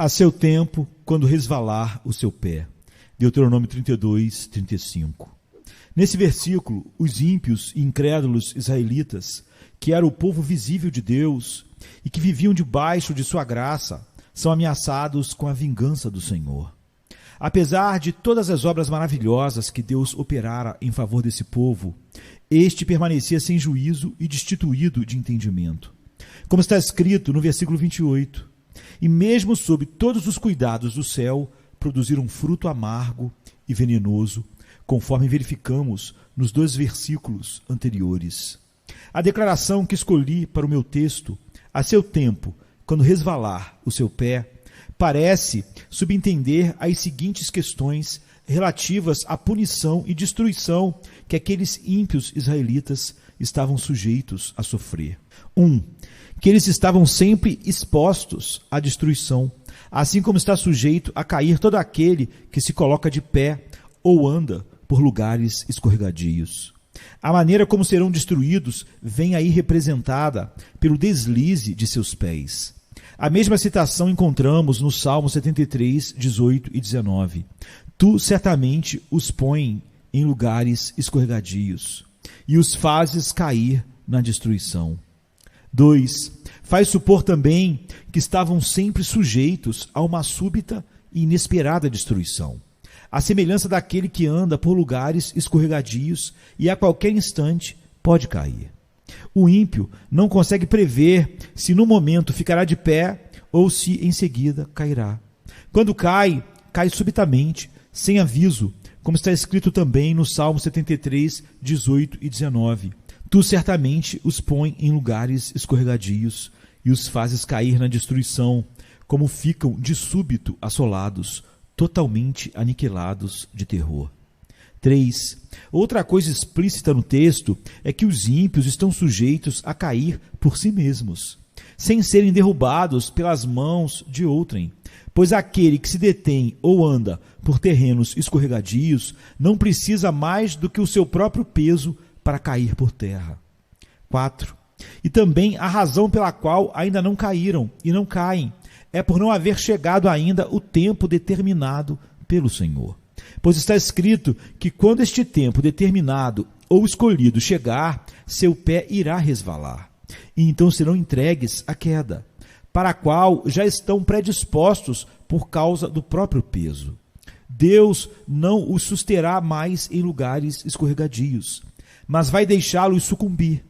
a seu tempo, quando resvalar o seu pé. Deuteronômio 32, 35. Nesse versículo, os ímpios e incrédulos israelitas, que era o povo visível de Deus e que viviam debaixo de sua graça, são ameaçados com a vingança do Senhor. Apesar de todas as obras maravilhosas que Deus operara em favor desse povo, este permanecia sem juízo e destituído de entendimento. Como está escrito no versículo 28, e mesmo sob todos os cuidados do céu, produziram fruto amargo e venenoso, conforme verificamos nos 2 versículos anteriores. A declaração que escolhi para o meu texto, a seu tempo, quando resvalar o seu pé, parece subentender as seguintes questões relativas à punição e destruição que aqueles ímpios israelitas estavam sujeitos a sofrer. 1. Que eles estavam sempre expostos à destruição, assim como está sujeito a cair todo aquele que se coloca de pé ou anda por lugares escorregadios. A maneira como serão destruídos vem aí representada pelo deslize de seus pés. A mesma citação encontramos no Salmo 73, 18 e 19. Tu certamente os pões em lugares escorregadios e os fazes cair na destruição. 2. Faz supor também que estavam sempre sujeitos a uma súbita e inesperada destruição, à semelhança daquele que anda por lugares escorregadios e a qualquer instante pode cair. O ímpio não consegue prever se no momento ficará de pé ou se em seguida cairá. Quando cai, cai subitamente, sem aviso, como está escrito também no Salmo 73, 18 e 19. Tu certamente os pões em lugares escorregadios e os fazes cair na destruição, como ficam de súbito assolados, totalmente aniquilados de terror. 3. Outra coisa explícita no texto é que os ímpios estão sujeitos a cair por si mesmos, sem serem derrubados pelas mãos de outrem, pois aquele que se detém ou anda por terrenos escorregadios não precisa mais do que o seu próprio peso para cair por terra. 4. E também a razão pela qual ainda não caíram e não caem é por não haver chegado ainda o tempo determinado pelo Senhor. Pois está escrito que quando este tempo determinado ou escolhido chegar, seu pé irá resvalar, e então serão entregues à queda, para a qual já estão predispostos por causa do próprio peso. Deus não os susterá mais em lugares escorregadios, mas vai deixá-los sucumbir.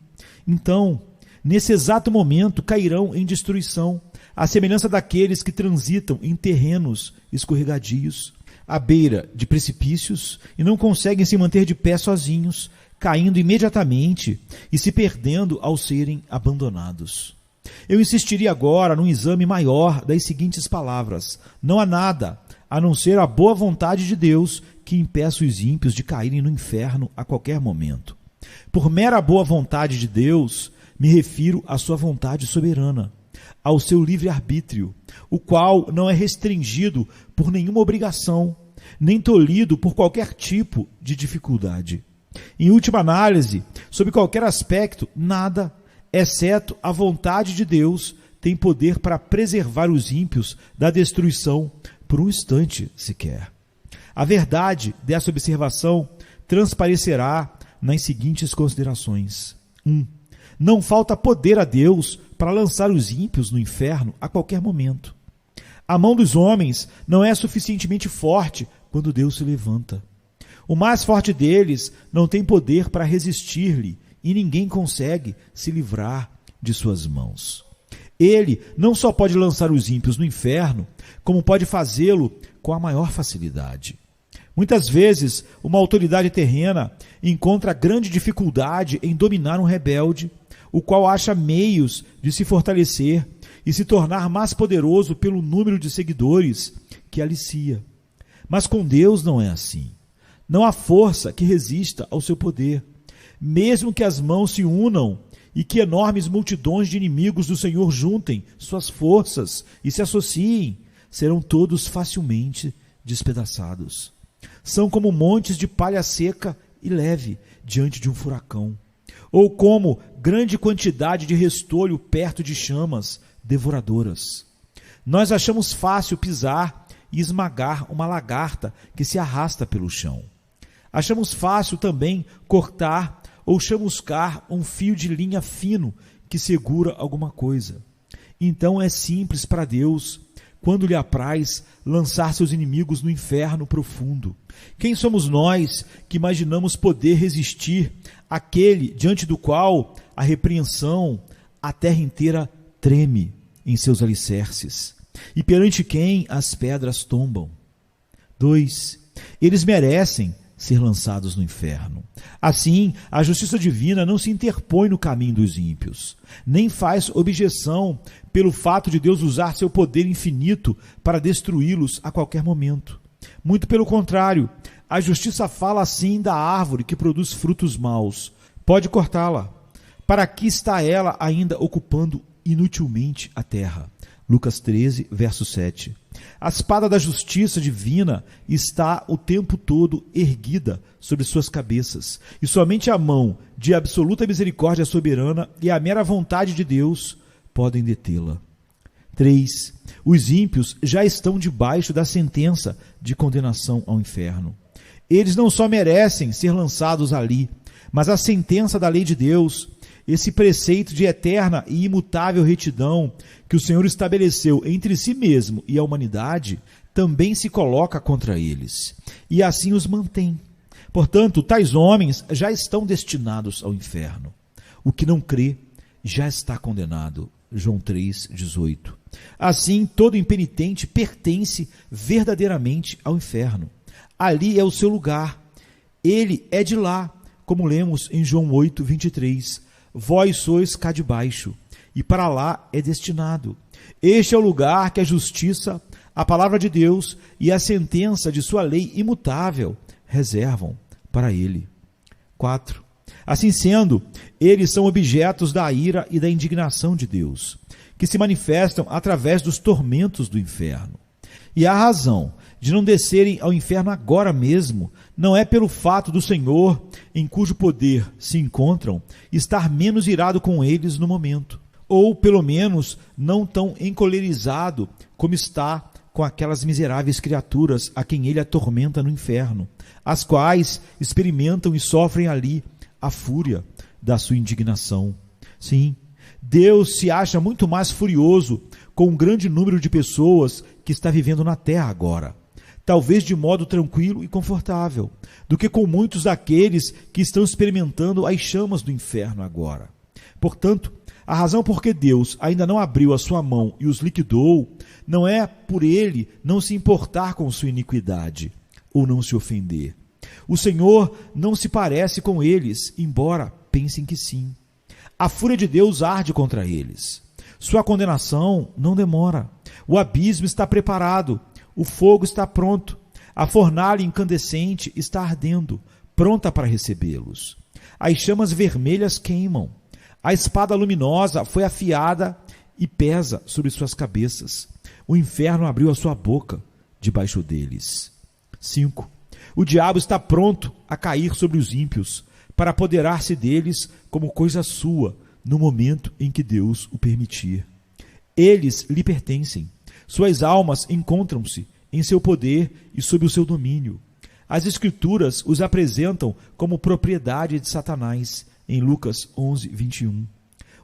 Então, nesse exato momento, cairão em destruição, à semelhança daqueles que transitam em terrenos escorregadios, à beira de precipícios, e não conseguem se manter de pé sozinhos, caindo imediatamente e se perdendo ao serem abandonados. Eu insistiria agora num exame maior das seguintes palavras: não há nada, a não ser a boa vontade de Deus, que impeça os ímpios de caírem no inferno a qualquer momento. Por mera boa vontade de Deus, me refiro à sua vontade soberana, ao seu livre-arbítrio, o qual não é restringido por nenhuma obrigação, nem tolhido por qualquer tipo de dificuldade. Em última análise, sob qualquer aspecto, nada, exceto a vontade de Deus, tem poder para preservar os ímpios da destruição por um instante sequer. A verdade dessa observação transparecerá nas seguintes considerações. 1. Não falta poder a Deus para lançar os ímpios no inferno a qualquer momento. A mão dos homens não é suficientemente forte quando Deus se levanta. O mais forte deles não tem poder para resistir-lhe e ninguém consegue se livrar de suas mãos. Ele não só pode lançar os ímpios no inferno, como pode fazê-lo com a maior facilidade. Muitas vezes, uma autoridade terrena encontra grande dificuldade em dominar um rebelde, o qual acha meios de se fortalecer e se tornar mais poderoso pelo número de seguidores que alicia. Mas com Deus não é assim. Não há força que resista ao seu poder. Mesmo que as mãos se unam e que enormes multidões de inimigos do Senhor juntem suas forças e se associem, serão todos facilmente despedaçados. São como montes de palha seca e leve diante de um furacão, ou como grande quantidade de restolho perto de chamas devoradoras. Nós achamos fácil pisar e esmagar uma lagarta que se arrasta pelo chão. Achamos fácil também cortar ou chamuscar um fio de linha fino que segura alguma coisa. Então é simples para Deus, quando lhe apraz, lançar seus inimigos no inferno profundo. Quem somos nós que imaginamos poder resistir àquele diante do qual a repreensão, a terra inteira treme em seus alicerces, e perante quem as pedras tombam? 2. Eles merecem ser lançados no inferno. Assim, a justiça divina não se interpõe no caminho dos ímpios, nem faz objeção pelo fato de Deus usar seu poder infinito para destruí-los a qualquer momento. Muito pelo contrário, a justiça fala assim da árvore que produz frutos maus. Pode cortá-la. Para que está ela ainda ocupando inutilmente a terra? Lucas 13, verso 7. A espada da justiça divina está o tempo todo erguida sobre suas cabeças, e somente a mão de absoluta misericórdia soberana e a mera vontade de Deus podem detê-la. 3. Os ímpios já estão debaixo da sentença de condenação ao inferno. Eles não só merecem ser lançados ali, mas a sentença da lei de Deus, esse preceito de eterna e imutável retidão que o Senhor estabeleceu entre si mesmo e a humanidade, também se coloca contra eles, e assim os mantém. Portanto, tais homens já estão destinados ao inferno. O que não crê já está condenado. João 3,18. Assim, todo impenitente pertence verdadeiramente ao inferno. Ali é o seu lugar. Ele é de lá, como lemos em João 8,23. Vós sois cá de baixo, e para lá é destinado. Este é o lugar que a justiça, a palavra de Deus e a sentença de sua lei imutável reservam para ele. 4. Assim sendo, eles são objetos da ira e da indignação de Deus, que se manifestam através dos tormentos do inferno. E a razão de não descerem ao inferno agora mesmo não é pelo fato do Senhor, em cujo poder se encontram, estar menos irado com eles no momento, ou pelo menos não tão encolerizado como está com aquelas miseráveis criaturas a quem ele atormenta no inferno, as quais experimentam e sofrem ali a fúria da sua indignação. Sim, Deus se acha muito mais furioso com um grande número de pessoas que está vivendo na terra agora, talvez de modo tranquilo e confortável, do que com muitos daqueles que estão experimentando as chamas do inferno agora. Portanto, a razão por que Deus ainda não abriu a sua mão e os liquidou não é por ele não se importar com sua iniquidade ou não se ofender. O Senhor não se parece com eles, embora pensem que sim. A fúria de Deus arde contra eles. Sua condenação não demora. O abismo está preparado. O fogo está pronto. A fornalha incandescente está ardendo, pronta para recebê-los. As chamas vermelhas queimam. A espada luminosa foi afiada e pesa sobre suas cabeças. O inferno abriu a sua boca debaixo deles. 5. O diabo está pronto a cair sobre os ímpios, para apoderar-se deles como coisa sua, no momento em que Deus o permitir. Eles lhe pertencem. Suas almas encontram-se em seu poder e sob o seu domínio. As Escrituras os apresentam como propriedade de Satanás, em Lucas 11:21.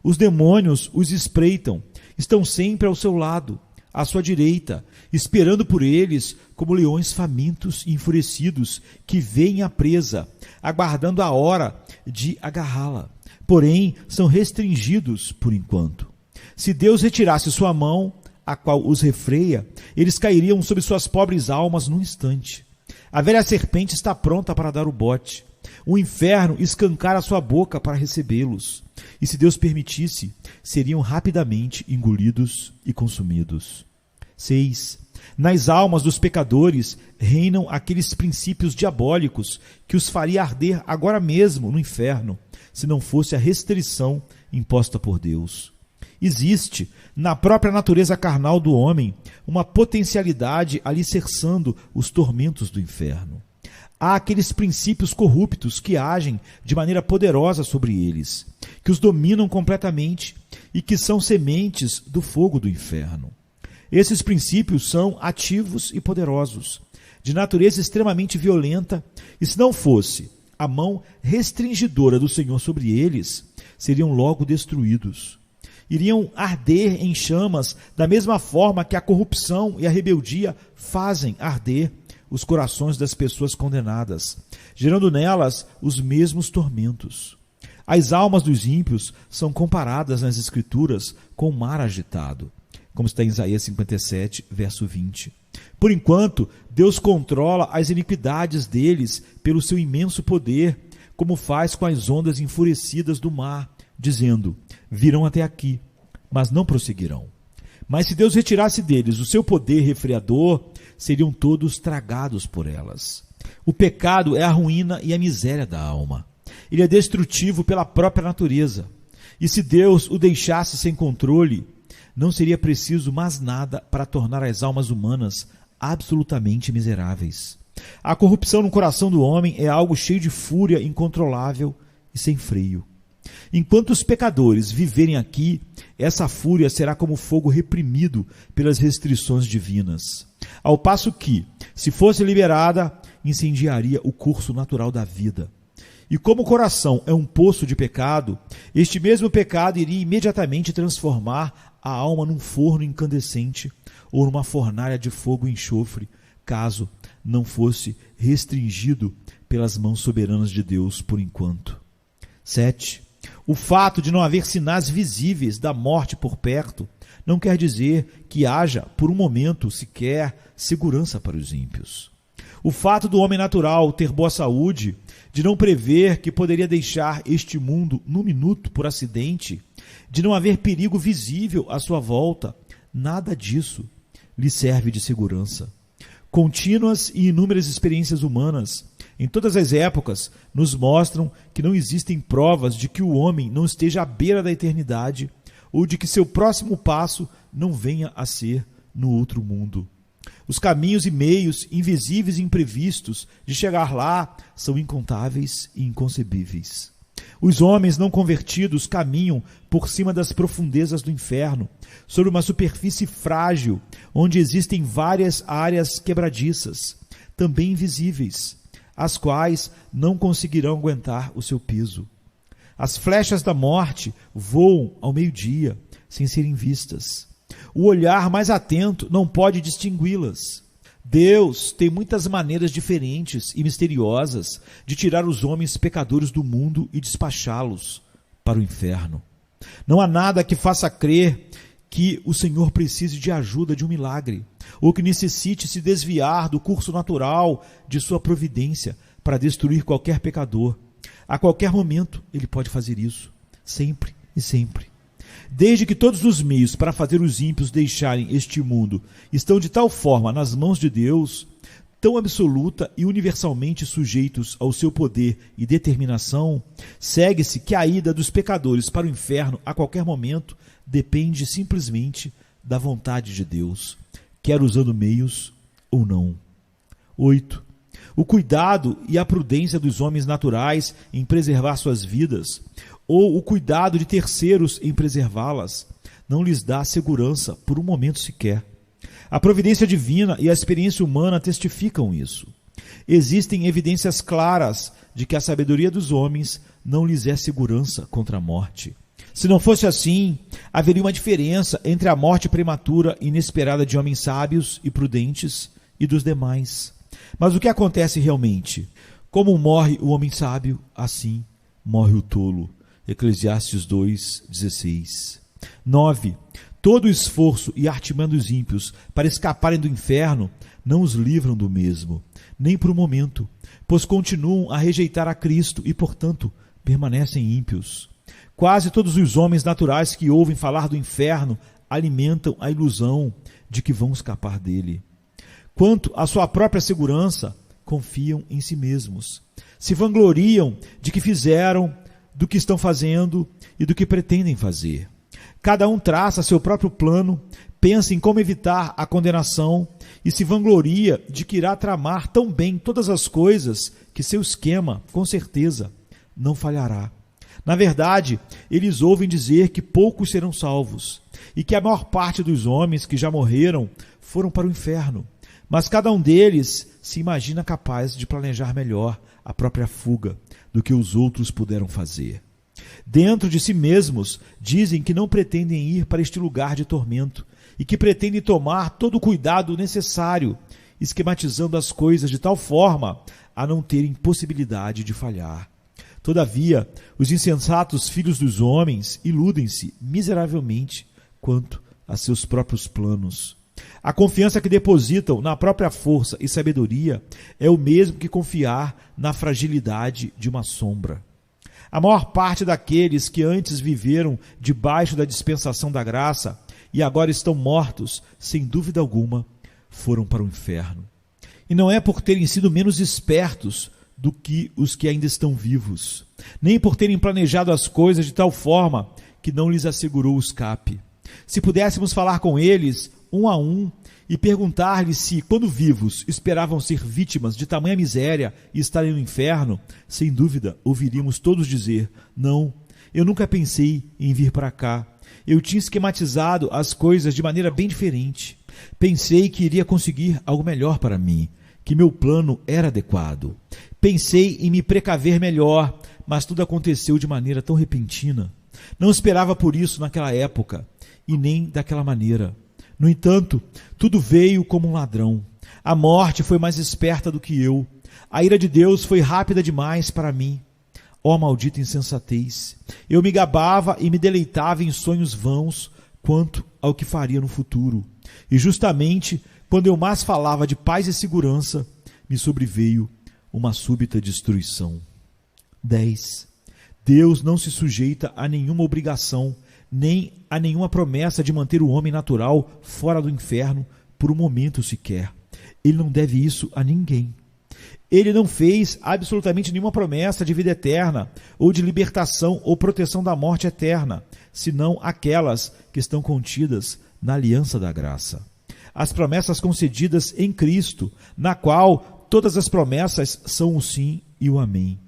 Os demônios os espreitam, estão sempre ao seu lado, à sua direita, esperando por eles como leões famintos e enfurecidos que veem a presa, aguardando a hora de agarrá-la. Porém, são restringidos por enquanto. Se Deus retirasse sua mão, a qual os refreia, eles cairiam sobre suas pobres almas num instante. A velha serpente está pronta para dar o bote. O inferno escancara sua boca para recebê-los. E se Deus permitisse, seriam rapidamente engolidos e consumidos. 6. Nas almas dos pecadores reinam aqueles princípios diabólicos que os faria arder agora mesmo no inferno, se não fosse a restrição imposta por Deus. Existe, na própria natureza carnal do homem, uma potencialidade alicerçando os tormentos do inferno. Há aqueles princípios corruptos que agem de maneira poderosa sobre eles, que os dominam completamente e que são sementes do fogo do inferno. Esses princípios são ativos e poderosos, de natureza extremamente violenta, e se não fosse a mão restringidora do Senhor sobre eles, seriam logo destruídos. Iriam arder em chamas da mesma forma que a corrupção e a rebeldia fazem arder os corações das pessoas condenadas, gerando nelas os mesmos tormentos. As almas dos ímpios são comparadas nas Escrituras com o mar agitado, como está em Isaías 57, verso 20. Por enquanto, Deus controla as iniquidades deles pelo seu imenso poder, como faz com as ondas enfurecidas do mar, dizendo: virão até aqui, mas não prosseguirão. Mas se Deus retirasse deles o seu poder refreador, seriam todos tragados por elas. O pecado é a ruína e a miséria da alma. Ele é destrutivo pela própria natureza. E se Deus o deixasse sem controle, não seria preciso mais nada para tornar as almas humanas absolutamente miseráveis. A corrupção no coração do homem é algo cheio de fúria incontrolável e sem freio. Enquanto os pecadores viverem aqui, essa fúria será como fogo reprimido pelas restrições divinas. Ao passo que, se fosse liberada, incendiaria o curso natural da vida. E como o coração é um poço de pecado, este mesmo pecado iria imediatamente transformar a alma num forno incandescente ou numa fornalha de fogo e enxofre, caso não fosse restringido pelas mãos soberanas de Deus por enquanto. 7. O fato de não haver sinais visíveis da morte por perto não quer dizer que haja, por um momento sequer, segurança para os ímpios. O fato do homem natural ter boa saúde, de não prever que poderia deixar este mundo num minuto por acidente, de não haver perigo visível à sua volta, nada disso lhe serve de segurança. Contínuas e inúmeras experiências humanas, em todas as épocas, nos mostram que não existem provas de que o homem não esteja à beira da eternidade ou de que seu próximo passo não venha a ser no outro mundo. Os caminhos e meios invisíveis e imprevistos de chegar lá são incontáveis e inconcebíveis. Os homens não convertidos caminham por cima das profundezas do inferno, sobre uma superfície frágil, onde existem várias áreas quebradiças, também invisíveis, as quais não conseguirão aguentar o seu peso. As flechas da morte voam ao meio-dia, sem serem vistas. O olhar mais atento não pode distingui-las. Deus tem muitas maneiras diferentes e misteriosas de tirar os homens pecadores do mundo e despachá-los para o inferno. Não há nada que faça crer que o Senhor precise de ajuda de um milagre, ou que necessite se desviar do curso natural de sua providência para destruir qualquer pecador. A qualquer momento ele pode fazer isso, sempre e sempre. Desde que todos os meios para fazer os ímpios deixarem este mundo estão de tal forma nas mãos de Deus, tão absoluta e universalmente sujeitos ao seu poder e determinação, segue-se que a ida dos pecadores para o inferno a qualquer momento depende simplesmente da vontade de Deus, quer usando meios ou não. 8. O cuidado e a prudência dos homens naturais em preservar suas vidas, ou o cuidado de terceiros em preservá-las, não lhes dá segurança por um momento sequer. A providência divina e a experiência humana testificam isso. Existem evidências claras de que a sabedoria dos homens não lhes é segurança contra a morte. Se não fosse assim, haveria uma diferença entre a morte prematura e inesperada de homens sábios e prudentes e dos demais. Mas o que acontece realmente? Como morre o homem sábio, assim morre o tolo. Eclesiastes 2:16. 9. Todo o esforço e artimanha dos ímpios para escaparem do inferno não os livram do mesmo, nem por um momento, pois continuam a rejeitar a Cristo e, portanto, permanecem ímpios. Quase todos os homens naturais que ouvem falar do inferno alimentam a ilusão de que vão escapar dele. Quanto à sua própria segurança, confiam em si mesmos. Se vangloriam de que fizeram, do que estão fazendo e do que pretendem fazer. Cada um traça seu próprio plano, pensa em como evitar a condenação e se vangloria de que irá tramar tão bem todas as coisas que seu esquema, com certeza, não falhará. Na verdade, eles ouvem dizer que poucos serão salvos e que a maior parte dos homens que já morreram foram para o inferno. Mas cada um deles se imagina capaz de planejar melhor a própria fuga do que os outros puderam fazer. Dentro de si mesmos, dizem que não pretendem ir para este lugar de tormento e que pretendem tomar todo o cuidado necessário, esquematizando as coisas de tal forma a não terem possibilidade de falhar. Todavia, os insensatos filhos dos homens iludem-se miseravelmente quanto a seus próprios planos. A confiança que depositam na própria força e sabedoria é o mesmo que confiar na fragilidade de uma sombra. A maior parte daqueles que antes viveram debaixo da dispensação da graça e agora estão mortos, sem dúvida alguma, foram para o inferno. E não é por terem sido menos espertos do que os que ainda estão vivos, nem por terem planejado as coisas de tal forma que não lhes assegurou o escape. Se pudéssemos falar com eles, um a um, e perguntar-lhes se, quando vivos, esperavam ser vítimas de tamanha miséria e estarem no inferno, sem dúvida ouviríamos todos dizer: não, eu nunca pensei em vir para cá. Eu tinha esquematizado as coisas de maneira bem diferente. Pensei que iria conseguir algo melhor para mim, que meu plano era adequado. Pensei em me precaver melhor, mas tudo aconteceu de maneira tão repentina. Não esperava por isso naquela época, e nem daquela maneira. No entanto, tudo veio como um ladrão. A morte foi mais esperta do que eu. A ira de Deus foi rápida demais para mim. Ó maldita insensatez! Eu me gabava e me deleitava em sonhos vãos quanto ao que faria no futuro. E justamente quando eu mais falava de paz e segurança, me sobreveio uma súbita destruição. 10. Deus não se sujeita a nenhuma obrigação, nem a nenhuma promessa de manter o homem natural fora do inferno por um momento sequer. Ele não deve isso a ninguém. Ele não fez absolutamente nenhuma promessa de vida eterna, ou de libertação ou proteção da morte eterna, senão aquelas que estão contidas na aliança da graça. As promessas concedidas em Cristo, na qual todas as promessas são o sim e o amém.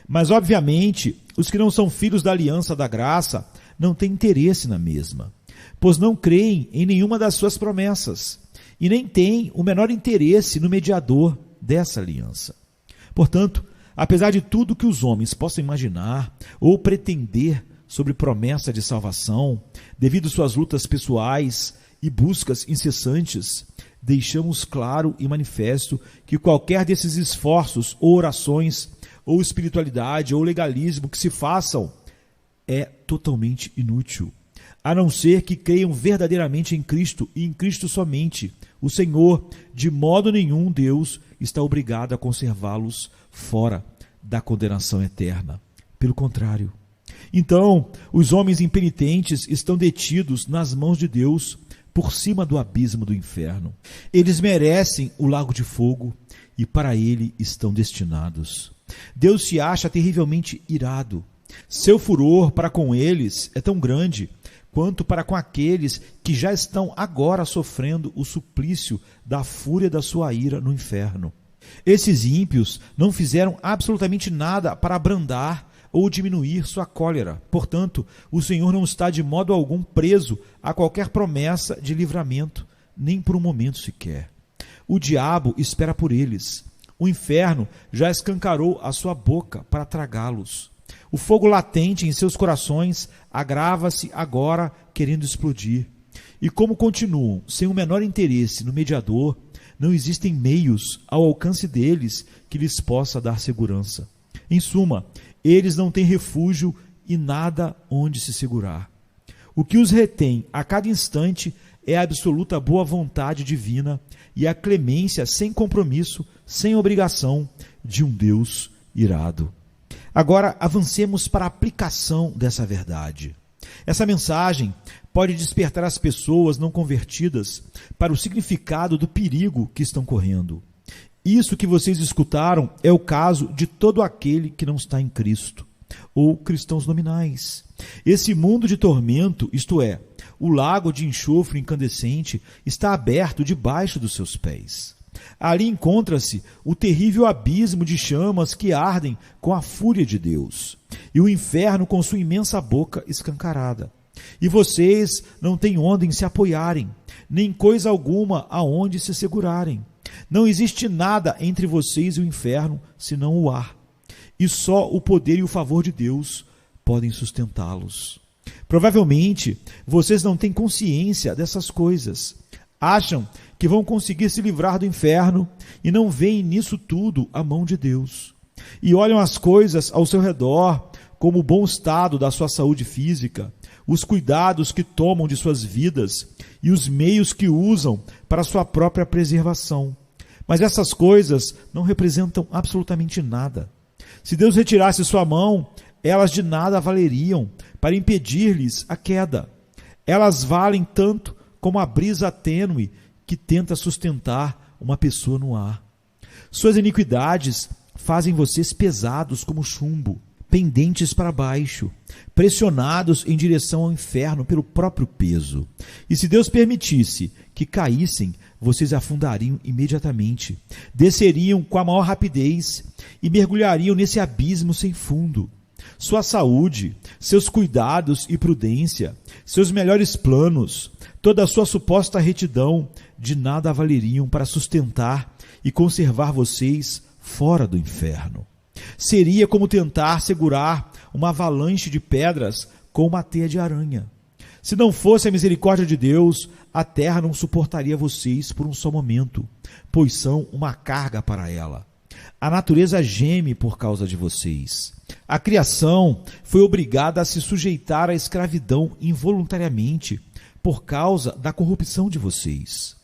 Mas, obviamente, os que não são filhos da aliança da graça não têm interesse na mesma, pois não creem em nenhuma das suas promessas e nem têm o menor interesse no mediador dessa aliança. Portanto, apesar de tudo que os homens possam imaginar ou pretender sobre promessa de salvação, devido às suas lutas pessoais e buscas incessantes, deixamos claro e manifesto que qualquer desses esforços ou orações ou espiritualidade ou legalismo que se façam é totalmente inútil, a não ser que creiam verdadeiramente em Cristo e em Cristo somente. O Senhor, de modo nenhum, Deus está obrigado a conservá-los fora da condenação eterna. Pelo contrário. Então, os homens impenitentes estão detidos nas mãos de Deus por cima do abismo do inferno. Eles merecem o lago de fogo e para ele estão destinados. Deus se acha terrivelmente irado. Seu furor para com eles é tão grande quanto para com aqueles que já estão agora sofrendo o suplício da fúria da sua ira no inferno. Esses ímpios não fizeram absolutamente nada para abrandar ou diminuir sua cólera. Portanto, o Senhor não está de modo algum preso a qualquer promessa de livramento, nem por um momento sequer. O diabo espera por eles. O inferno já escancarou a sua boca para tragá-los. O fogo latente em seus corações agrava-se agora, querendo explodir. E como continuam sem o menor interesse no mediador, não existem meios ao alcance deles que lhes possa dar segurança. Em suma, eles não têm refúgio e nada onde se segurar. O que os retém a cada instante é a absoluta boa vontade divina e a clemência sem compromisso, sem obrigação de um Deus irado. Agora avancemos para a aplicação dessa verdade. Essa mensagem pode despertar as pessoas não convertidas para o significado do perigo que estão correndo. Isso que vocês escutaram é o caso de todo aquele que não está em Cristo, ou cristãos nominais. Esse mundo de tormento, isto é, o lago de enxofre incandescente, está aberto debaixo dos seus pés. Ali encontra-se o terrível abismo de chamas que ardem com a fúria de Deus, e o inferno com sua imensa boca escancarada. E vocês não têm onde se apoiarem, nem coisa alguma aonde se segurarem. Não existe nada entre vocês e o inferno, senão o ar. E só o poder e o favor de Deus podem sustentá-los. Provavelmente, vocês não têm consciência dessas coisas. Acham que vão conseguir se livrar do inferno e não veem nisso tudo a mão de Deus. E olham as coisas ao seu redor, como o bom estado da sua saúde física, os cuidados que tomam de suas vidas e os meios que usam para sua própria preservação. Mas essas coisas não representam absolutamente nada. Se Deus retirasse sua mão, elas de nada valeriam para impedir-lhes a queda. Elas valem tanto como a brisa tênue que tenta sustentar uma pessoa no ar. Suas iniquidades fazem vocês pesados como chumbo, pendentes para baixo, pressionados em direção ao inferno pelo próprio peso. E se Deus permitisse que caíssem, vocês afundariam imediatamente, desceriam com a maior rapidez e mergulhariam nesse abismo sem fundo. Sua saúde, seus cuidados e prudência, seus melhores planos, toda a sua suposta retidão, de nada valeriam para sustentar e conservar vocês fora do inferno. Seria como tentar segurar uma avalanche de pedras com uma teia de aranha. Se não fosse a misericórdia de Deus, a terra não suportaria vocês por um só momento, pois são uma carga para ela. A natureza geme por causa de vocês. A criação foi obrigada a se sujeitar à escravidão involuntariamente por causa da corrupção de vocês.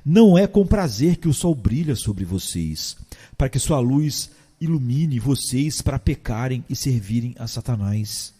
Não é com prazer que o sol brilha sobre vocês, para que sua luz ilumine vocês para pecarem e servirem a Satanás.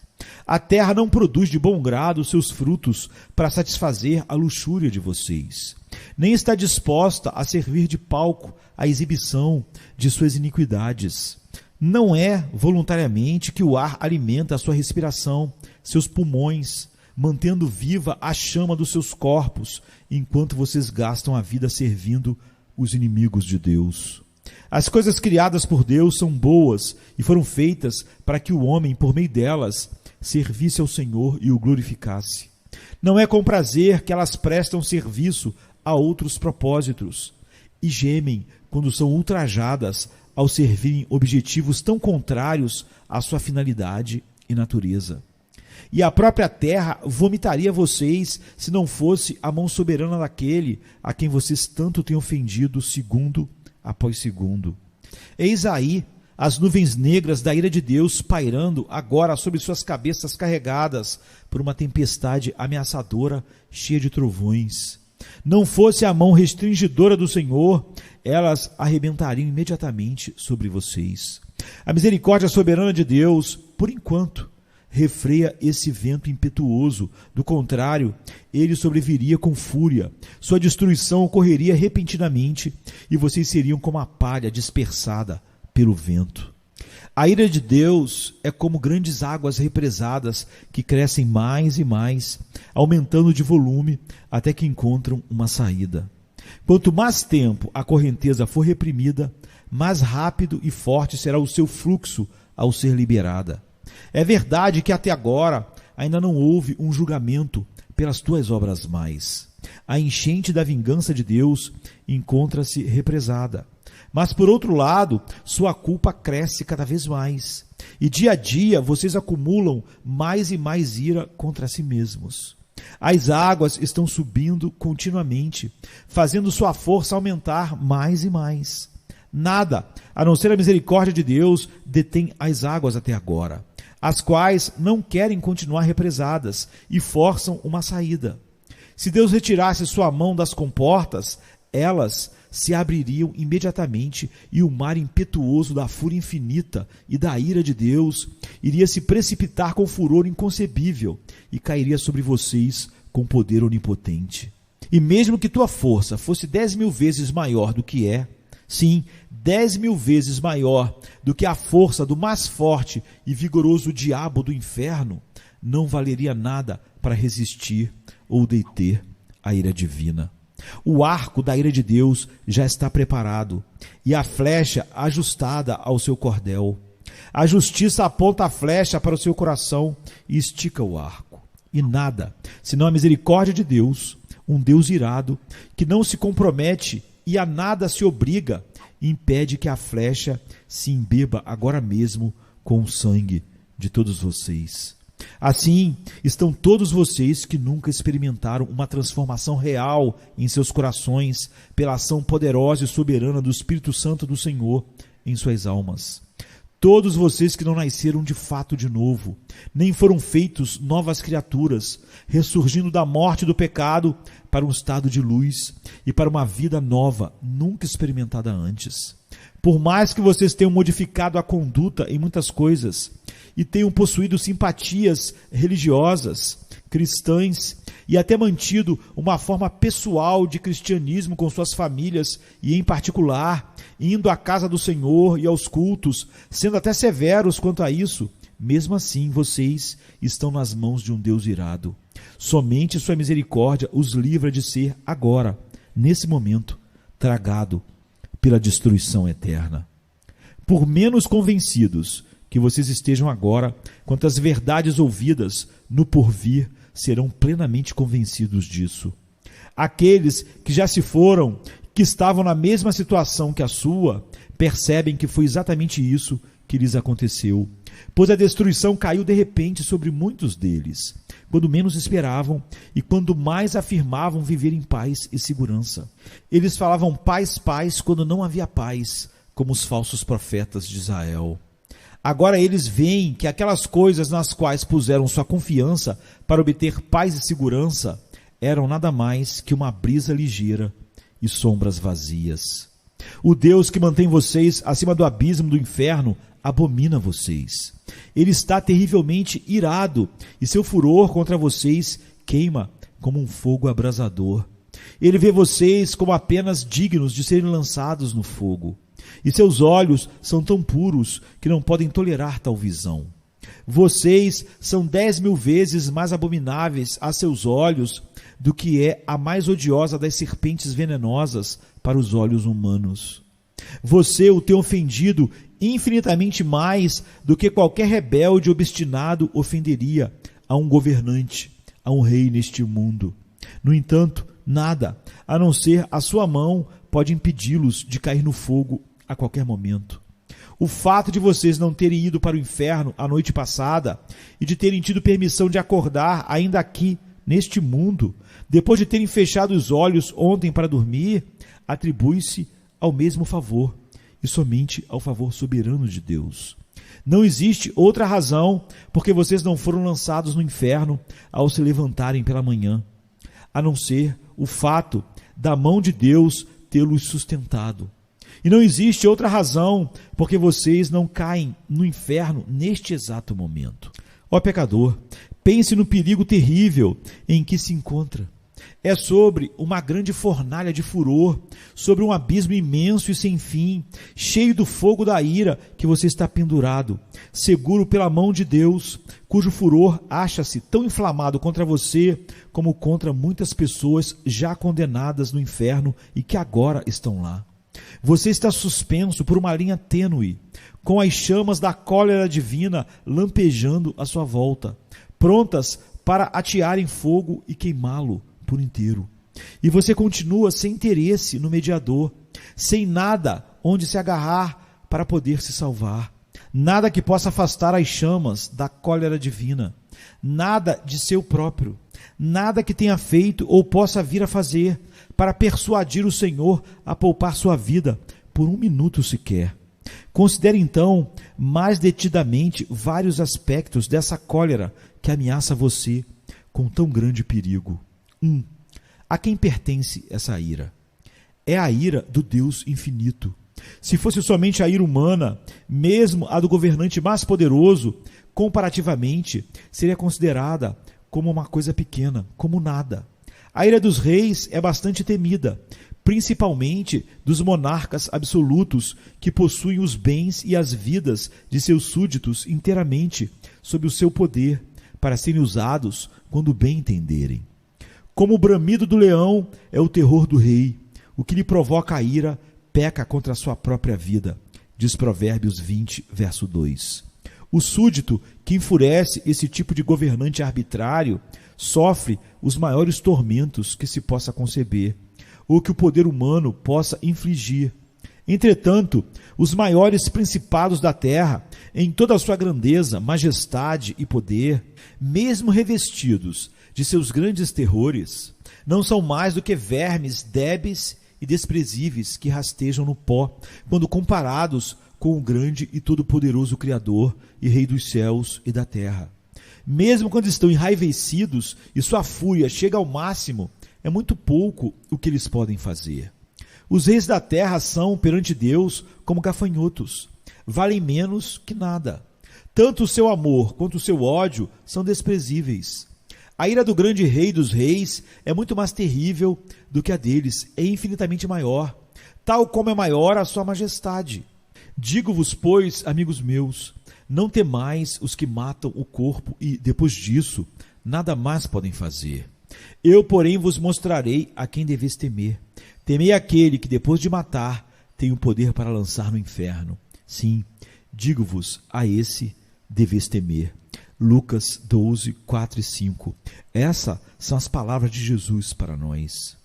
A terra não produz de bom grado seus frutos para satisfazer a luxúria de vocês, nem está disposta a servir de palco à exibição de suas iniquidades. Não é voluntariamente que o ar alimenta a sua respiração, seus pulmões, mantendo viva a chama dos seus corpos, enquanto vocês gastam a vida servindo os inimigos de Deus. As coisas criadas por Deus são boas e foram feitas para que o homem, por meio delas, servisse ao Senhor e o glorificasse. Não é com prazer que elas prestam serviço a outros propósitos e gemem quando são ultrajadas ao servirem objetivos tão contrários à sua finalidade e natureza. E a própria terra vomitaria vocês se não fosse a mão soberana daquele a quem vocês tanto têm ofendido segundo após segundo. Eis aí as nuvens negras da ira de Deus pairando agora sobre suas cabeças carregadas por uma tempestade ameaçadora cheia de trovões. Não fosse a mão restringidora do Senhor, elas arrebentariam imediatamente sobre vocês. A misericórdia soberana de Deus, por enquanto, refreia esse vento impetuoso. Do contrário, ele sobreviria com fúria. Sua destruição ocorreria repentinamente e vocês seriam como a palha dispersada pelo vento. A ira de Deus é como grandes águas represadas que crescem mais e mais, aumentando de volume até que encontram uma saída. Quanto mais tempo a correnteza for reprimida, mais rápido e forte será o seu fluxo ao ser liberada. É verdade que até agora ainda não houve um julgamento pelas tuas obras mais. A enchente da vingança de Deus encontra-se represada. Mas, por outro lado, sua culpa cresce cada vez mais. E dia a dia vocês acumulam mais e mais ira contra si mesmos. As águas estão subindo continuamente, fazendo sua força aumentar mais e mais. Nada, a não ser a misericórdia de Deus, detém as águas até agora, as quais não querem continuar represadas e forçam uma saída. Se Deus retirasse sua mão das comportas, elas se abririam imediatamente e o mar impetuoso da fúria infinita e da ira de Deus iria se precipitar com furor inconcebível e cairia sobre vocês com poder onipotente. E mesmo que tua força fosse 10.000 vezes maior do que é, sim, 10.000 vezes maior do que a força do mais forte e vigoroso diabo do inferno, não valeria nada para resistir ou deter a ira divina. O arco da ira de Deus já está preparado, e a flecha ajustada ao seu cordel. A justiça aponta a flecha para o seu coração e estica o arco. E nada, senão a misericórdia de Deus, um Deus irado, que não se compromete e a nada se obriga, impede que a flecha se embeba agora mesmo com o sangue de todos vocês. Assim, estão todos vocês que nunca experimentaram uma transformação real em seus corações pela ação poderosa e soberana do Espírito Santo do Senhor em suas almas. Todos vocês que não nasceram de fato de novo, nem foram feitos novas criaturas, ressurgindo da morte do pecado para um estado de luz e para uma vida nova, nunca experimentada antes. Por mais que vocês tenham modificado a conduta em muitas coisas e tenham possuído simpatias religiosas, cristãs e até mantido uma forma pessoal de cristianismo com suas famílias e, em particular, indo à casa do Senhor e aos cultos, sendo até severos quanto a isso, mesmo assim vocês estão nas mãos de um Deus irado. Somente sua misericórdia os livra de ser agora, nesse momento, tragado pela destruição eterna. Por menos convencidos que vocês estejam agora, quanto às verdades ouvidas no porvir, serão plenamente convencidos disso. Aqueles que já se foram, que estavam na mesma situação que a sua, percebem que foi exatamente isso que lhes aconteceu, pois a destruição caiu de repente sobre muitos deles, quando menos esperavam e quando mais afirmavam viver em paz e segurança. Eles falavam paz, paz, quando não havia paz, como os falsos profetas de Israel. Agora eles veem que aquelas coisas nas quais puseram sua confiança para obter paz e segurança eram nada mais que uma brisa ligeira e sombras vazias. O Deus que mantém vocês acima do abismo do inferno abomina vocês. Ele está terrivelmente irado e seu furor contra vocês queima como um fogo abrasador. Ele vê vocês como apenas dignos de serem lançados no fogo. E seus olhos são tão puros que não podem tolerar tal visão. Vocês são 10.000 vezes mais abomináveis a seus olhos do que é a mais odiosa das serpentes venenosas para os olhos humanos. Você o tem ofendido infinitamente mais do que qualquer rebelde obstinado ofenderia a um governante, a um rei neste mundo. No entanto, nada, a não ser a sua mão, pode impedi-los de cair no fogo a qualquer momento. O fato de vocês não terem ido para o inferno a noite passada e de terem tido permissão de acordar ainda aqui, neste mundo, depois de terem fechado os olhos ontem para dormir, atribui-se ao mesmo favor e somente ao favor soberano de Deus. Não existe outra razão porque vocês não foram lançados no inferno ao se levantarem pela manhã, a não ser o fato da mão de Deus tê-los sustentado. E não existe outra razão porque vocês não caem no inferno neste exato momento. Ó pecador, pense no perigo terrível em que se encontra. É sobre uma grande fornalha de furor, sobre um abismo imenso e sem fim, cheio do fogo da ira que você está pendurado, seguro pela mão de Deus, cujo furor acha-se tão inflamado contra você como contra muitas pessoas já condenadas no inferno e que agora estão lá. Você está suspenso por uma linha tênue, com as chamas da cólera divina lampejando à sua volta, prontas para atearem fogo e queimá-lo por inteiro. E você continua sem interesse no mediador, sem nada onde se agarrar para poder se salvar, nada que possa afastar as chamas da cólera divina, nada de seu próprio, nada que tenha feito ou possa vir a fazer para persuadir o Senhor a poupar sua vida por um minuto sequer. Considere então mais detidamente vários aspectos dessa cólera que ameaça você com tão grande perigo. 1. A quem pertence essa ira? É a ira do Deus infinito. Se fosse somente a ira humana, mesmo a do governante mais poderoso, comparativamente, seria considerada como uma coisa pequena, como nada. A ira dos reis é bastante temida, principalmente dos monarcas absolutos que possuem os bens e as vidas de seus súditos inteiramente sob o seu poder, para serem usados quando bem entenderem. Como o bramido do leão é o terror do rei. O que lhe provoca a ira peca contra a sua própria vida. Diz Provérbios 20, verso 2. O súdito que enfurece esse tipo de governante arbitrário sofre os maiores tormentos que se possa conceber, ou que o poder humano possa infligir. Entretanto, os maiores principados da terra, em toda a sua grandeza, majestade e poder, mesmo revestidos de seus grandes terrores, não são mais do que vermes débeis e desprezíveis que rastejam no pó, quando comparados com o grande e todo-poderoso Criador e Rei dos céus e da terra. Mesmo quando estão enraivecidos e sua fúria chega ao máximo, é muito pouco o que eles podem fazer. Os reis da terra são, perante Deus, como gafanhotos, valem menos que nada. Tanto o seu amor quanto o seu ódio são desprezíveis. A ira do grande rei dos reis é muito mais terrível do que a deles, é infinitamente maior, tal como é maior a sua majestade. Digo-vos, pois, amigos meus, não temais os que matam o corpo e, depois disso, nada mais podem fazer. Eu, porém, vos mostrarei a quem deveis temer. Temei aquele que, depois de matar, tem o poder para lançar no inferno. Sim, digo-vos, a esse deveis temer. Lucas 12, 4 e 5. Essas são as palavras de Jesus para nós.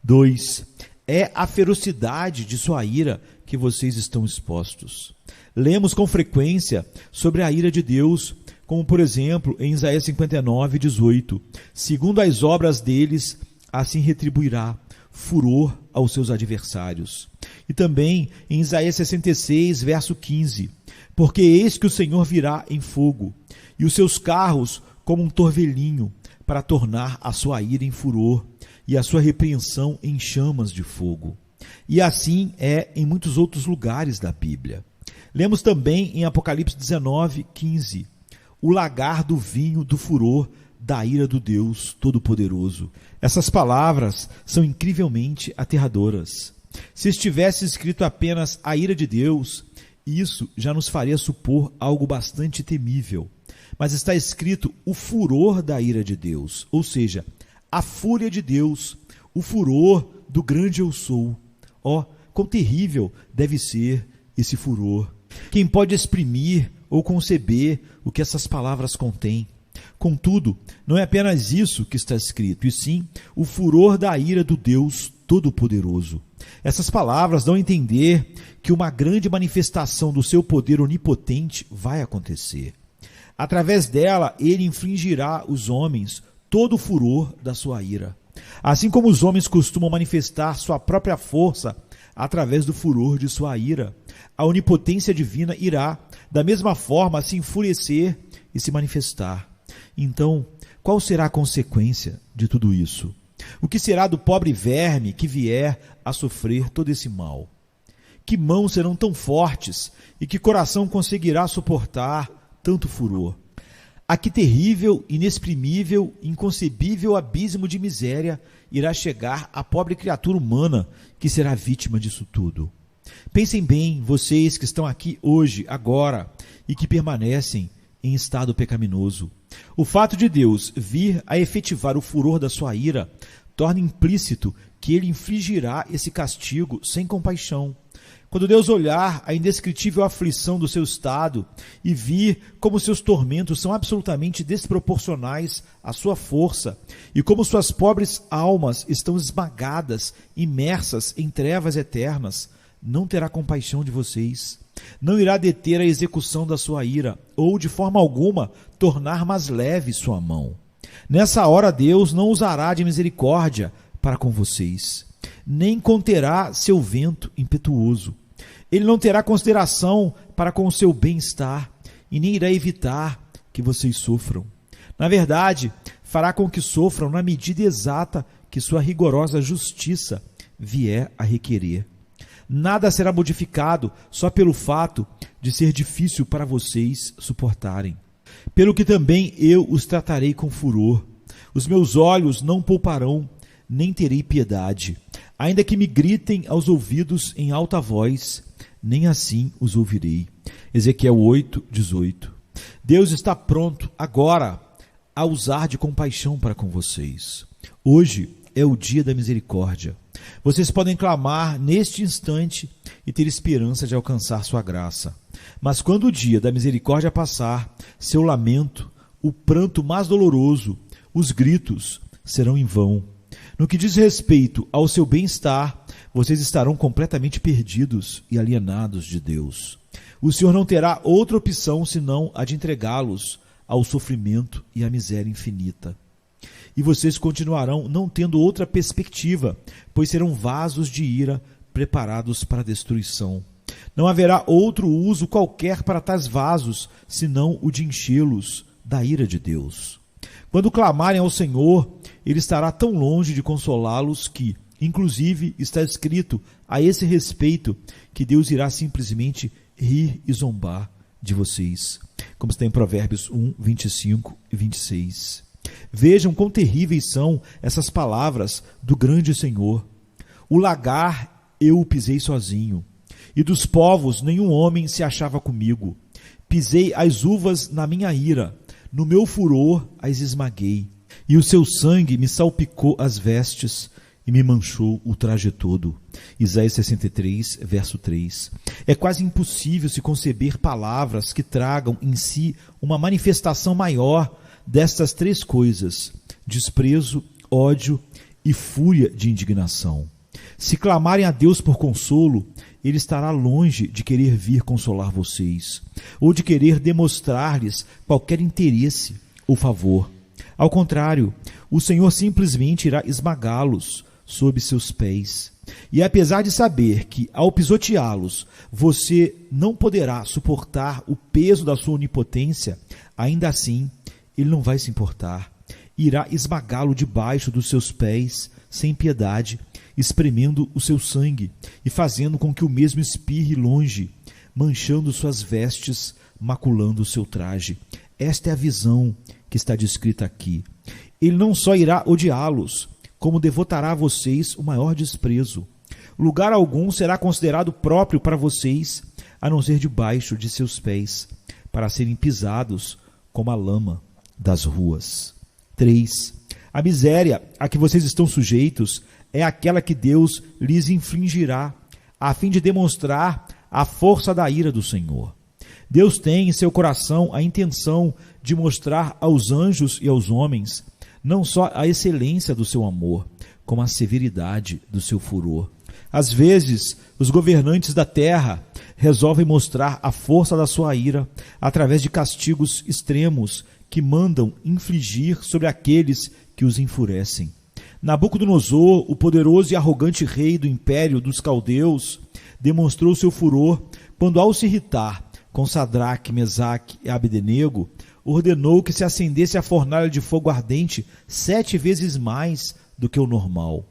2. É a ferocidade de sua ira que vocês estão expostos. Lemos com frequência sobre a ira de Deus, como por exemplo em Isaías 59, 18. Segundo as obras deles, assim retribuirá furor aos seus adversários. E também em Isaías 66, verso 15. Porque eis que o Senhor virá em fogo, e os seus carros como um torvelinho, para tornar a sua ira em furor, e a sua repreensão em chamas de fogo. E assim é em muitos outros lugares da Bíblia. Lemos também em Apocalipse 19, 15. O lagar do vinho do furor da ira do Deus Todo-Poderoso. Essas palavras são incrivelmente aterradoras. Se estivesse escrito apenas a ira de Deus, isso já nos faria supor algo bastante temível. Mas está escrito o furor da ira de Deus, ou seja, a fúria de Deus, o furor do grande eu sou. Ó, quão terrível deve ser esse furor. Quem pode exprimir ou conceber o que essas palavras contêm? Contudo, não é apenas isso que está escrito, e sim o furor da ira do Deus Todo-Poderoso. Essas palavras dão a entender que uma grande manifestação do seu poder onipotente vai acontecer. Através dela, ele infligirá aos homens todo o furor da sua ira. Assim como os homens costumam manifestar sua própria força através do furor de sua ira, a onipotência divina irá, da mesma forma, se enfurecer e se manifestar. Então, qual será a consequência de tudo isso? O que será do pobre verme que vier a sofrer todo esse mal? Que mãos serão tão fortes e que coração conseguirá suportar tanto furor? A que terrível, inexprimível, inconcebível abismo de miséria irá chegar a pobre criatura humana que será vítima disso tudo? Pensem bem, vocês que estão aqui hoje, agora, e que permanecem em estado pecaminoso. O fato de Deus vir a efetivar o furor da sua ira torna implícito que ele infligirá esse castigo sem compaixão. Quando Deus olhar a indescritível aflição do seu estado e vir como seus tormentos são absolutamente desproporcionais à sua força e como suas pobres almas estão esmagadas, imersas em trevas eternas, não terá compaixão de vocês. Não irá deter a execução da sua ira ou, de forma alguma, tornar mais leve sua mão. Nessa hora, Deus não usará de misericórdia para com vocês, nem conterá seu vento impetuoso. Ele não terá consideração para com o seu bem-estar e nem irá evitar que vocês sofram. Na verdade, fará com que sofram na medida exata que sua rigorosa justiça vier a requerer. Nada será modificado só pelo fato de ser difícil para vocês suportarem. Pelo que também eu os tratarei com furor. Os meus olhos não pouparão, nem terei piedade. Ainda que me gritem aos ouvidos em alta voz, nem assim os ouvirei. Ezequiel 8, 18. Deus está pronto agora a usar de compaixão para com vocês. Hoje é o dia da misericórdia. Vocês podem clamar neste instante e ter esperança de alcançar sua graça. Mas quando o dia da misericórdia passar, seu lamento, o pranto mais doloroso, os gritos serão em vão. No que diz respeito ao seu bem-estar, vocês estarão completamente perdidos e alienados de Deus. O Senhor não terá outra opção senão a de entregá-los ao sofrimento e à miséria infinita. E vocês continuarão não tendo outra perspectiva, pois serão vasos de ira preparados para a destruição. Não haverá outro uso qualquer para tais vasos, senão o de enchê-los da ira de Deus. Quando clamarem ao Senhor, Ele estará tão longe de consolá-los que, inclusive, está escrito a esse respeito que Deus irá simplesmente rir e zombar de vocês, como está em Provérbios 1, 25 e 26. Vejam quão terríveis são essas palavras do grande Senhor. O lagar eu o pisei sozinho, e dos povos nenhum homem se achava comigo. Pisei as uvas na minha ira, no meu furor as esmaguei, e o seu sangue me salpicou as vestes e me manchou o traje todo. Isaías 63, verso 3. É quase impossível se conceber palavras que tragam em si uma manifestação maior destas três coisas: desprezo, ódio e fúria de indignação. Se clamarem a Deus por consolo, Ele estará longe de querer vir consolar vocês, ou de querer demonstrar-lhes qualquer interesse ou favor. Ao contrário, o Senhor simplesmente irá esmagá-los sob seus pés. E apesar de saber que, ao pisoteá-los, você não poderá suportar o peso da sua onipotência, ainda assim, Ele não vai se importar. Irá esmagá-lo debaixo dos seus pés, sem piedade, espremendo o seu sangue e fazendo com que o mesmo espirre longe, manchando suas vestes, maculando o seu traje. Esta é a visão que está descrita aqui. Ele não só irá odiá-los, como devotará a vocês o maior desprezo. Lugar algum será considerado próprio para vocês, a não ser debaixo de seus pés, para serem pisados como a lama das ruas. 3. A miséria a que vocês estão sujeitos é aquela que Deus lhes infligirá, a fim de demonstrar a força da ira do Senhor. Deus tem em seu coração a intenção de mostrar aos anjos e aos homens não só a excelência do seu amor, como a severidade do seu furor. Às vezes, os governantes da terra resolvem mostrar a força da sua ira através de castigos extremos que mandam infligir sobre aqueles que os enfurecem. Nabucodonosor, o poderoso e arrogante rei do império dos caldeus, demonstrou seu furor quando, ao se irritar com Sadraque, Mesaque e Abdenego, ordenou que se acendesse a fornalha de fogo ardente 7 vezes mais do que o normal.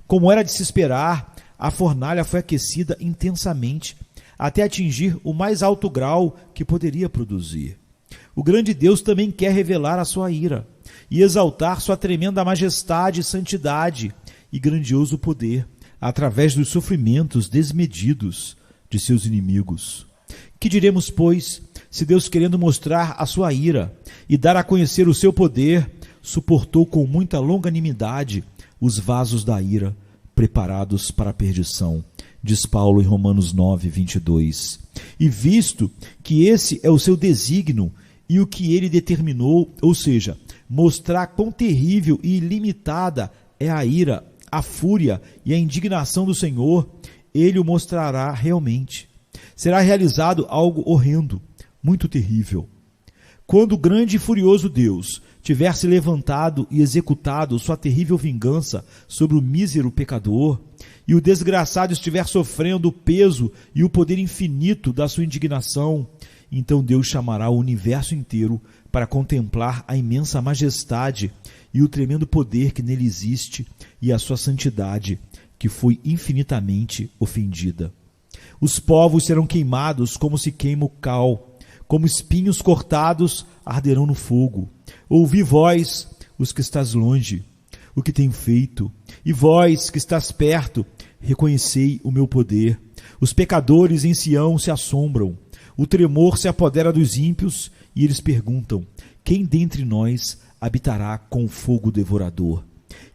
Como era de se esperar, a fornalha foi aquecida intensamente, até atingir o mais alto grau que poderia produzir. O grande Deus também quer revelar a sua ira e exaltar sua tremenda majestade, santidade e grandioso poder através dos sofrimentos desmedidos de seus inimigos. Que diremos, pois, se Deus, querendo mostrar a sua ira e dar a conhecer o seu poder, suportou com muita longanimidade os vasos da ira preparados para a perdição, diz Paulo em Romanos 9, 22. E visto que esse é o seu desígnio e o que ele determinou, ou seja, mostrar quão terrível e ilimitada é a ira, a fúria e a indignação do Senhor, ele o mostrará realmente. Será realizado algo horrendo, muito terrível. Quando o grande e furioso Deus tiver se levantado e executado sua terrível vingança sobre o mísero pecador, e o desgraçado estiver sofrendo o peso e o poder infinito da sua indignação, então Deus chamará o universo inteiro para contemplar a imensa majestade e o tremendo poder que nele existe e a sua santidade, que foi infinitamente ofendida. Os povos serão queimados como se queima o cal, como espinhos cortados arderão no fogo. Ouvi vós, os que estás longe, o que tenho feito, e vós que estás perto, reconhecei o meu poder. Os pecadores em Sião se assombram, o tremor se apodera dos ímpios, e eles perguntam: quem dentre nós habitará com o fogo devorador?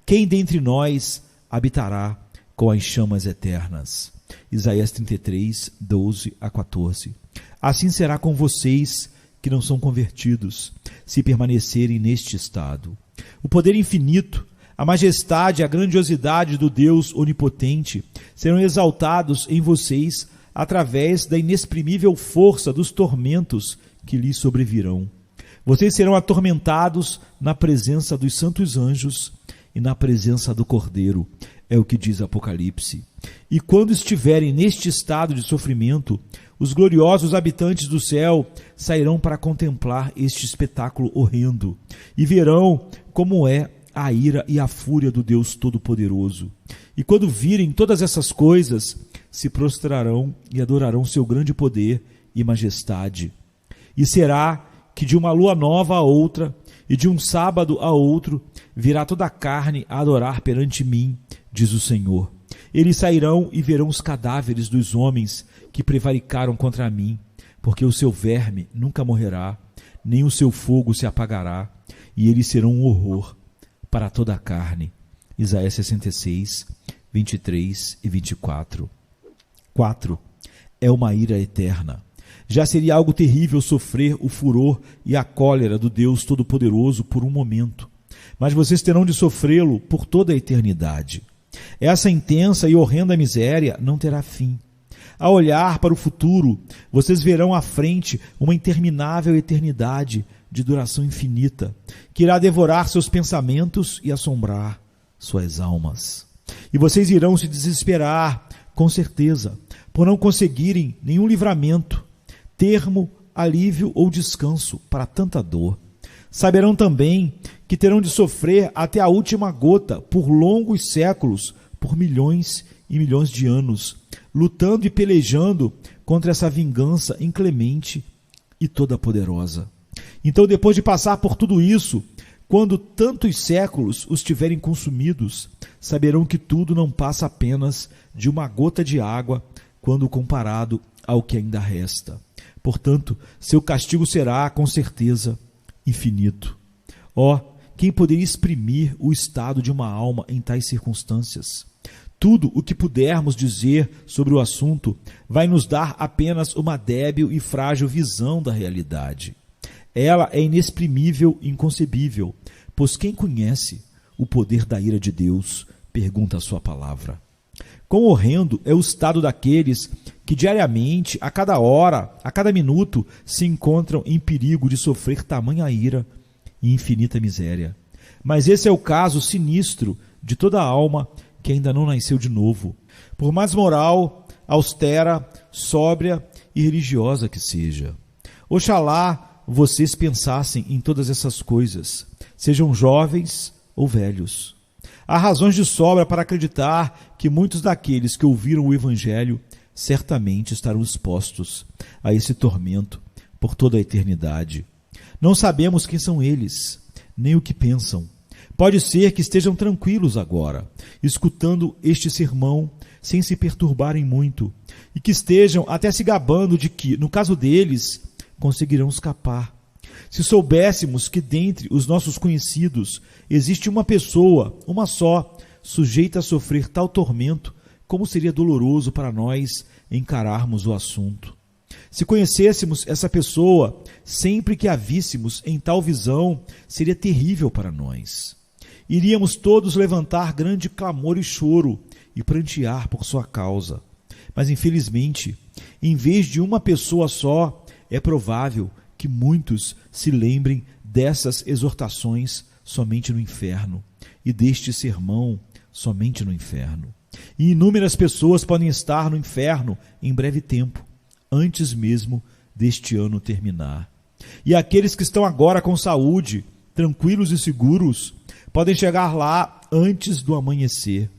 Quem dentre nós habitará com as chamas eternas? Isaías 33, 12 a 14. Assim será com vocês que não são convertidos, se permanecerem neste estado. O poder infinito, a majestade e a grandiosidade do Deus onipotente serão exaltados em vocês através da inexprimível força dos tormentos que lhes sobrevirão. Vocês serão atormentados na presença dos santos anjos e na presença do Cordeiro, é o que diz Apocalipse. E quando estiverem neste estado de sofrimento, os gloriosos habitantes do céu sairão para contemplar este espetáculo horrendo e verão como é a ira e a fúria do Deus Todo-Poderoso. E quando virem todas essas coisas, se prostrarão e adorarão seu grande poder e majestade. E será que de uma lua nova a outra, e de um sábado a outro, virá toda a carne a adorar perante mim, diz o Senhor. Eles sairão e verão os cadáveres dos homens que prevaricaram contra mim, porque o seu verme nunca morrerá, nem o seu fogo se apagará, e eles serão um horror para toda a carne. Isaías 66, 23 e 24. 4. É uma ira eterna. Já seria algo terrível sofrer o furor e a cólera do Deus Todo-Poderoso por um momento, mas vocês terão de sofrê-lo por toda a eternidade. Essa intensa e horrenda miséria não terá fim. Ao olhar para o futuro, vocês verão à frente uma interminável eternidade de duração infinita, que irá devorar seus pensamentos e assombrar suas almas. E vocês irão se desesperar, com certeza, por não conseguirem nenhum livramento, termo, alívio ou descanso para tanta dor. Saberão também que terão de sofrer até a última gota por longos séculos, por milhões e milhões de anos, lutando e pelejando contra essa vingança inclemente e toda poderosa. Então, depois de passar por tudo isso, quando tantos séculos os tiverem consumidos, saberão que tudo não passa apenas de uma gota de água quando comparado ao que ainda resta. Portanto, seu castigo será, com certeza, infinito. Quem poderia exprimir o estado de uma alma em tais circunstâncias? Tudo o que pudermos dizer sobre o assunto vai nos dar apenas uma débil e frágil visão da realidade. Ela é inexprimível e inconcebível, pois quem conhece o poder da ira de Deus, pergunta a sua palavra. Quão horrendo é o estado daqueles que diariamente, a cada hora, a cada minuto, se encontram em perigo de sofrer tamanha ira e infinita miséria. Mas esse é o caso sinistro de toda alma que ainda não nasceu de novo, por mais moral, austera, sóbria e religiosa que seja. Oxalá vocês pensassem em todas essas coisas, sejam jovens ou velhos. Há razões de sobra para acreditar que muitos daqueles que ouviram o Evangelho certamente estarão expostos a esse tormento por toda a eternidade. Não sabemos quem são eles, nem o que pensam. Pode ser que estejam tranquilos agora, escutando este sermão sem se perturbarem muito, e que estejam até se gabando de que, no caso deles, conseguirão escapar. Se soubéssemos que dentre os nossos conhecidos existe uma pessoa, uma só, sujeita a sofrer tal tormento, como seria doloroso para nós encararmos o assunto. Se conhecêssemos essa pessoa, sempre que a víssemos em tal visão, seria terrível para nós. Iríamos todos levantar grande clamor e choro e prantear por sua causa. Mas, infelizmente, em vez de uma pessoa só, é provável que muitos se lembrem dessas exortações somente no inferno e deste sermão somente no inferno. E inúmeras pessoas podem estar no inferno em breve tempo, antes mesmo deste ano terminar. E aqueles que estão agora com saúde, tranquilos e seguros, podem chegar lá antes do amanhecer.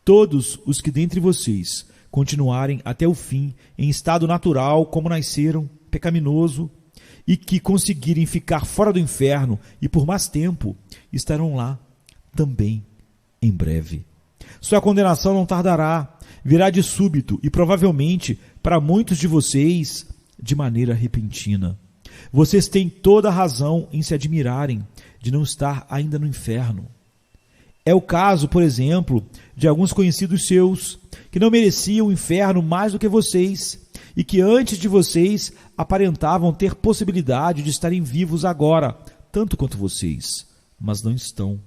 Todos os que dentre vocês continuarem até o fim em estado natural como nasceram, pecaminoso, e que conseguirem ficar fora do inferno e por mais tempo, estarão lá também em breve. Sua condenação não tardará, virá de súbito e provavelmente para muitos de vocês de maneira repentina. Vocês têm toda a razão em se admirarem de não estar ainda no inferno. É o caso, por exemplo, de alguns conhecidos seus, que não mereciam o inferno mais do que vocês, e que antes de vocês aparentavam ter possibilidade de estarem vivos agora, tanto quanto vocês, mas não estão.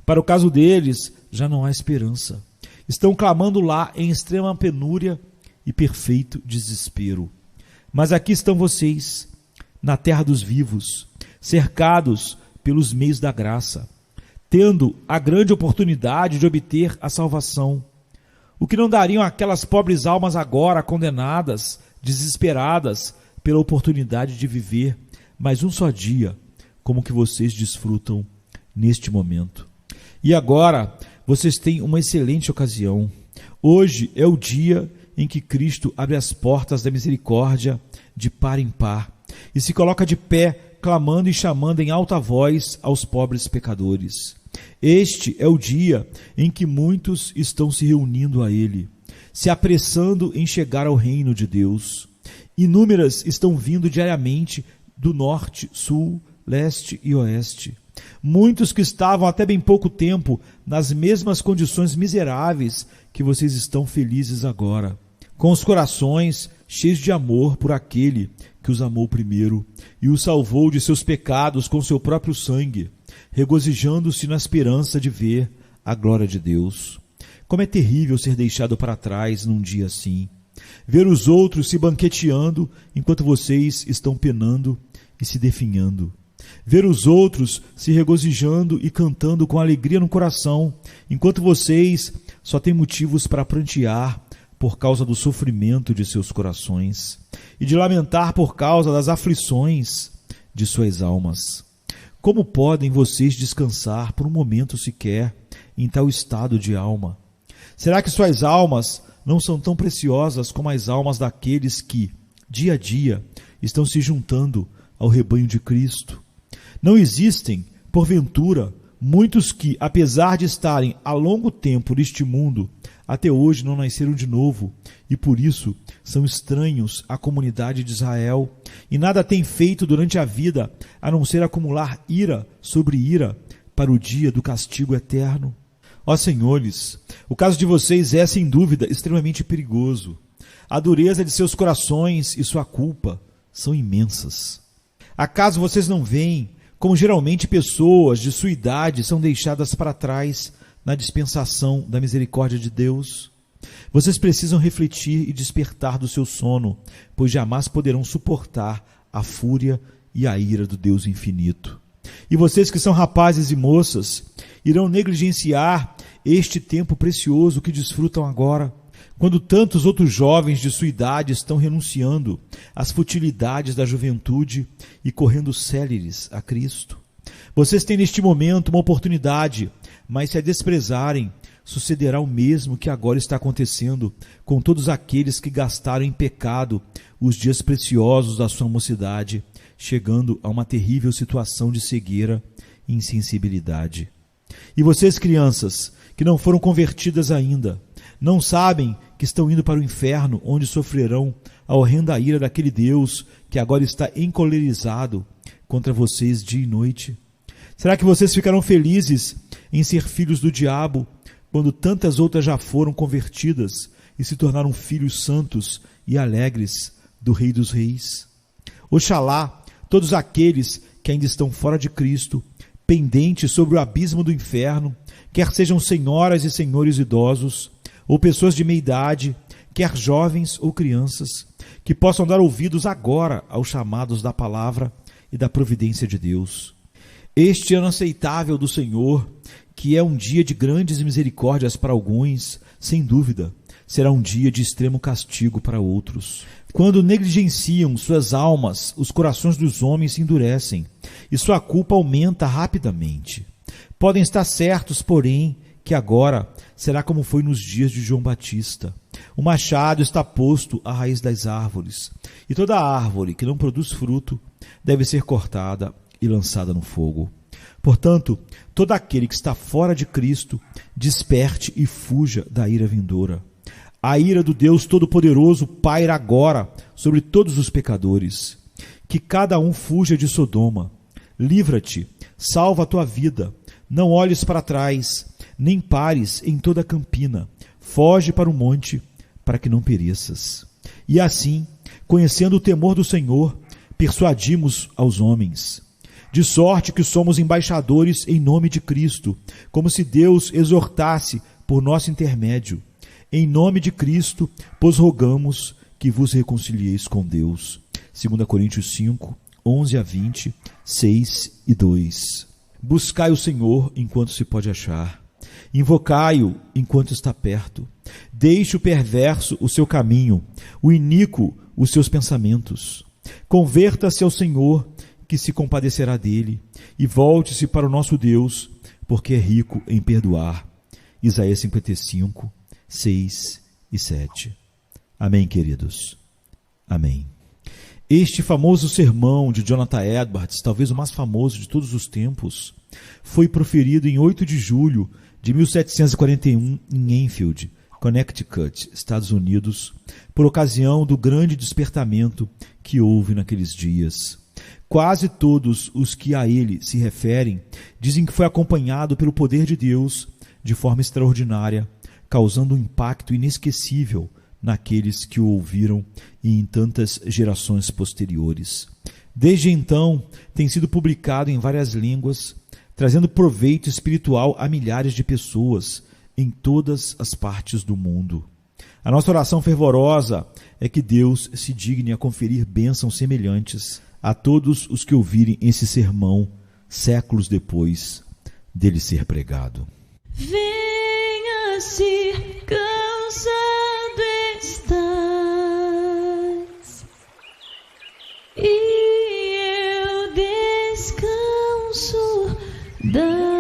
Para o caso deles, já não há esperança. Estão clamando lá em extrema penúria e perfeito desespero. Mas aqui estão vocês, na terra dos vivos, cercados pelos meios da graça, tendo a grande oportunidade de obter a salvação. O que não dariam aquelas pobres almas agora condenadas, desesperadas pela oportunidade de viver mais um só dia, como que vocês desfrutam neste momento. E agora, vocês têm uma excelente ocasião. Hoje é o dia em que Cristo abre as portas da misericórdia de par em par e se coloca de pé, clamando e chamando em alta voz aos pobres pecadores. Este é o dia em que muitos estão se reunindo a Ele, se apressando em chegar ao reino de Deus. Inúmeras estão vindo diariamente do norte, sul, leste e oeste. Muitos que estavam até bem pouco tempo nas mesmas condições miseráveis que vocês estão felizes agora, com os corações cheios de amor por aquele que os amou primeiro e os salvou de seus pecados com seu próprio sangue, regozijando-se na esperança de ver a glória de Deus. Como é terrível ser deixado para trás num dia assim, ver os outros se banqueteando enquanto vocês estão penando e se definhando. Ver os outros se regozijando e cantando com alegria no coração, enquanto vocês só têm motivos para prantear por causa do sofrimento de seus corações e de lamentar por causa das aflições de suas almas. Como podem vocês descansar por um momento sequer em tal estado de alma? Será que suas almas não são tão preciosas como as almas daqueles que, dia a dia, estão se juntando ao rebanho de Cristo? Não existem, porventura, muitos que, apesar de estarem há longo tempo neste mundo, até hoje não nasceram de novo e, por isso, são estranhos à comunidade de Israel e nada têm feito durante a vida a não ser acumular ira sobre ira para o dia do castigo eterno? Ó senhores, o caso de vocês é, sem dúvida, extremamente perigoso. A dureza de seus corações e sua culpa são imensas. Acaso vocês não veem como geralmente pessoas de sua idade são deixadas para trás na dispensação da misericórdia de Deus? Vocês precisam refletir e despertar do seu sono, pois jamais poderão suportar a fúria e a ira do Deus infinito. E vocês que são rapazes e moças, irão negligenciar este tempo precioso que desfrutam agora, quando tantos outros jovens de sua idade estão renunciando às futilidades da juventude e correndo céleres a Cristo. Vocês têm neste momento uma oportunidade, mas se a desprezarem, sucederá o mesmo que agora está acontecendo com todos aqueles que gastaram em pecado os dias preciosos da sua mocidade, chegando a uma terrível situação de cegueira e insensibilidade. E vocês, crianças, que não foram convertidas ainda, não sabem que estão indo para o inferno, onde sofrerão a horrenda ira daquele Deus que agora está encolerizado contra vocês dia e noite? Será que vocês ficarão felizes em ser filhos do diabo, quando tantas outras já foram convertidas e se tornaram filhos santos e alegres do Rei dos Reis? Oxalá todos aqueles que ainda estão fora de Cristo, pendentes sobre o abismo do inferno, quer sejam senhoras e senhores idosos, ou pessoas de meia idade, quer jovens ou crianças, que possam dar ouvidos agora aos chamados da palavra e da providência de Deus. Este ano aceitável do Senhor, que é um dia de grandes misericórdias para alguns, sem dúvida, será um dia de extremo castigo para outros. Quando negligenciam suas almas, os corações dos homens se endurecem e sua culpa aumenta rapidamente. Podem estar certos, porém, que agora será como foi nos dias de João Batista. O machado está posto à raiz das árvores, e toda árvore que não produz fruto deve ser cortada e lançada no fogo. Portanto, todo aquele que está fora de Cristo, desperte e fuja da ira vindoura. A ira do Deus Todo-Poderoso paira agora sobre todos os pecadores. Que cada um fuja de Sodoma. Livra-te, salva a tua vida, não olhes para trás, nem pares em toda a campina, foge para o monte, para que não pereças. E assim, conhecendo o temor do Senhor, persuadimos aos homens. De sorte que somos embaixadores em nome de Cristo, como se Deus exortasse por nosso intermédio. Em nome de Cristo, pois rogamos que vos reconcilieis com Deus. 2 Coríntios 5, 11 a 20, 6 e 2. Buscai o Senhor enquanto se pode achar. Invocai-o enquanto está perto. Deixe o perverso o seu caminho, o iníquo os seus pensamentos. Converta-se ao Senhor, que se compadecerá dele, e volte-se para o nosso Deus, porque é rico em perdoar. Isaías 55, 6 e 7. Amém, queridos? Amém. Este famoso sermão de Jonathan Edwards, talvez o mais famoso de todos os tempos, foi proferido em 8 de julho de 1741 em Enfield, Connecticut, Estados Unidos, por ocasião do grande despertamento que houve naqueles dias. Quase todos os que a ele se referem dizem que foi acompanhado pelo poder de Deus de forma extraordinária, causando um impacto inesquecível naqueles que o ouviram e em tantas gerações posteriores. Desde então, tem sido publicado em várias línguas, trazendo proveito espiritual a milhares de pessoas em todas as partes do mundo. A nossa oração fervorosa é que Deus se digne a conferir bênçãos semelhantes a todos os que ouvirem esse sermão séculos depois dele ser pregado. Venha se cansado estás, e eu descanso da